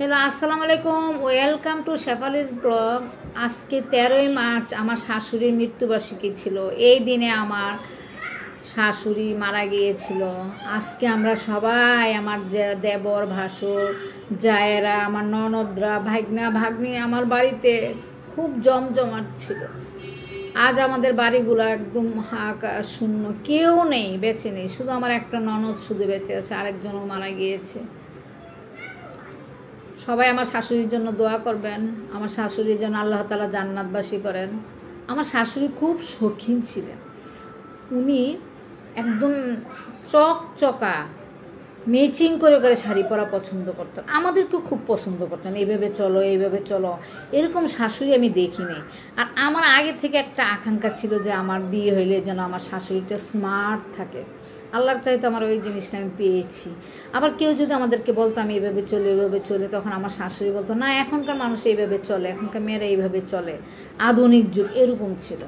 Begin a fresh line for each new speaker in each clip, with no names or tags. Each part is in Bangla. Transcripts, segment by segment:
হ্যালো, আসসালামু আলাইকুম। Welcome to Shefali's blog. আজকে 13ই মার্চ আমার শাশুড়ির মৃত্যুবার্ষিকী ছিল। এই দিনে আমার শাশুড়ি মারা গিয়েছিল। আজকে আমরা সবাই, আমার দেবর, ভাসুর, জায়েরা, আমার ননদরা, ভাগ্না, ভাগ্নি আমার বাড়িতে খুব জমজমাট ছিল। আজ আমাদের বাড়িগুলো একদম হাঁকা শূন্য, কেউ নেই, বেঁচে নেই। শুধু আমার একটা ননদ শুধু বেঁচে আছে, আরেকজনও মারা গিয়েছে। সবাই আমার শাশুড়ির জন্য দোয়া করবেন। আমার শাশুড়ির জন্য আল্লাহ তাআলা জান্নাতবাসী করেন। আমার শাশুড়ি খুব শৌখিন ছিলেন। উনি একদম চকচকা ম্যাচিং করে করে শাড়ি পরা পছন্দ করতেন। আমাদেরকেও খুব পছন্দ করতেন, এইভাবে চলো, এইভাবে চলো। এরকম শাশুড়ি আমি দেখিনি। আর আমার আগে থেকে একটা আকাঙ্ক্ষা ছিল যে আমার বিয়ে হইলে যেন আমার শাশুড়িটা স্মার্ট থাকে। আল্লাহর চাইতে আমার ওই জিনিসটা আমি পেয়েছি। আবার কেউ যদি আমাদেরকে বলতো আমি এইভাবে চলে, এইভাবে চলে, তখন আমার শাশুড়ি বলতো না, এখনকার মানুষ এইভাবে চলে, এখনকার মেয়েরা এইভাবে চলে, আধুনিক যুগ, এরকম ছিল।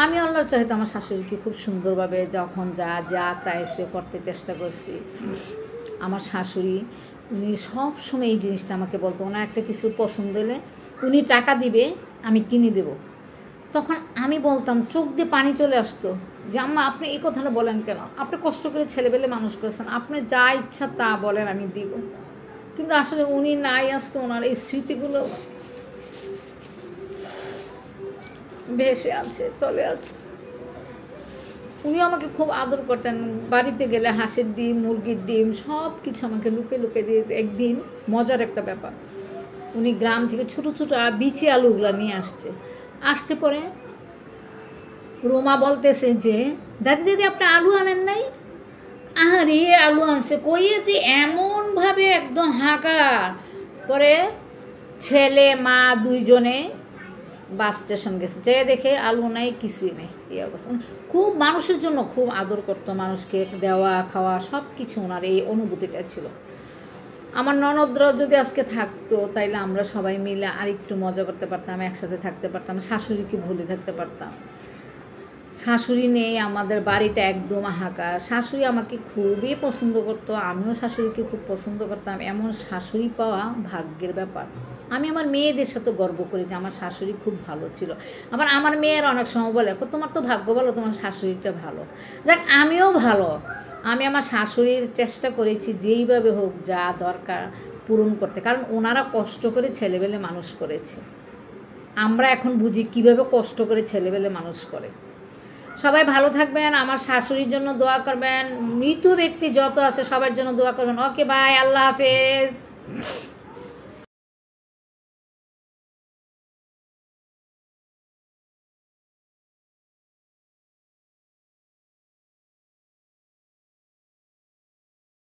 আমি আল্লাহর চাইতে আমার শাশুড়িকে খুব সুন্দরভাবে যখন যা যা চাইছে করতে চেষ্টা করছি। আমার শাশুড়ি উনি সব সময় এই জিনিসটা আমাকে বলতো, ওনার একটা কিছু পছন্দ হলে উনি টাকা দিবে, আমি কিনে দেব। তখন আমি বলতাম, চোখ দিয়ে পানি চলে আসতো যে আম্মা আপনি এই কথাটা বলেন কেন? আপনি কষ্ট করে ছেলেবেলে মানুষ করেছেন, আপনি যা ইচ্ছা তা বলেন, আমি দিব। কিন্তু আসলে উনি নাই, আসতো ওনার এই স্মৃতিগুলো ভেসে আছে, চলে আছে। উনি আমাকে খুব আদর করতেন। বাড়িতে গেলে হাঁসের ডিম, মুরগির ডিম সব কিছু আমাকে লুকে লুকে দিয়ে। একদিন মজার একটা ব্যাপার, উনি গ্রাম থেকে ছোটো ছোটো বিচি আলুগুলো নিয়ে আসছে পরে রোমা বলতেছে যে দাদি দাদি আপনি আলু আনেন নাই? আরে আলু আনছে কইয়ে যে এমনভাবে একদম হাঁকা। পরে ছেলে মা দুইজনে বাস স্টেশন গেছে, যেয়ে দেখে আলু নাই, কিছুই নেই। এই অবস্থা। খুব মানুষের জন্য খুব আদর করতো, মানুষকে দেওয়া খাওয়া সব কিছু ওনার এই অনুভূতিটা ছিল। আমার ননদরা যদি আজকে থাকতো তাইলে আমরা সবাই মিলে আর একটু মজা করতে পারতাম, একসাথে থাকতে পারতাম, শাশুড়িকে ভুলে থাকতে পারতাম। শাশুড়ি নেই, আমাদের বাড়িটা একদম হাহাকার। শাশুড়ি আমাকে খুবই পছন্দ করতো, আমিও শাশুড়িকে খুব পছন্দ করতাম। এমন শাশুড়ি পাওয়া ভাগ্যের ব্যাপার। আমি আমার মেয়েদের সাথে গর্ব করি যে আমার শাশুড়ি খুব ভালো ছিল। আবার আমার মেয়ের অনেক সময় বলে তোমার তো ভাগ্য ভালো, তোমার শাশুড়িটা ভালো। যাক, আমিও ভালো। আমি আমার শাশুড়ির চেষ্টা করেছি যেইভাবে হোক যা দরকার পূরণ করতে, কারণ ওনারা কষ্ট করে ছেলেবেলে মানুষ করেছে। আমরা এখন বুঝি কিভাবে কষ্ট করে ছেলেবেলে মানুষ করে। সবাই ভালো থাকবেন, আমার শাশুড়ির জন্য দোয়া করবেন, মৃত ব্যক্তি যত আছে সবার জন্য দোয়া করবেন। ওকে বাই, আল্লাহ হাফেজ।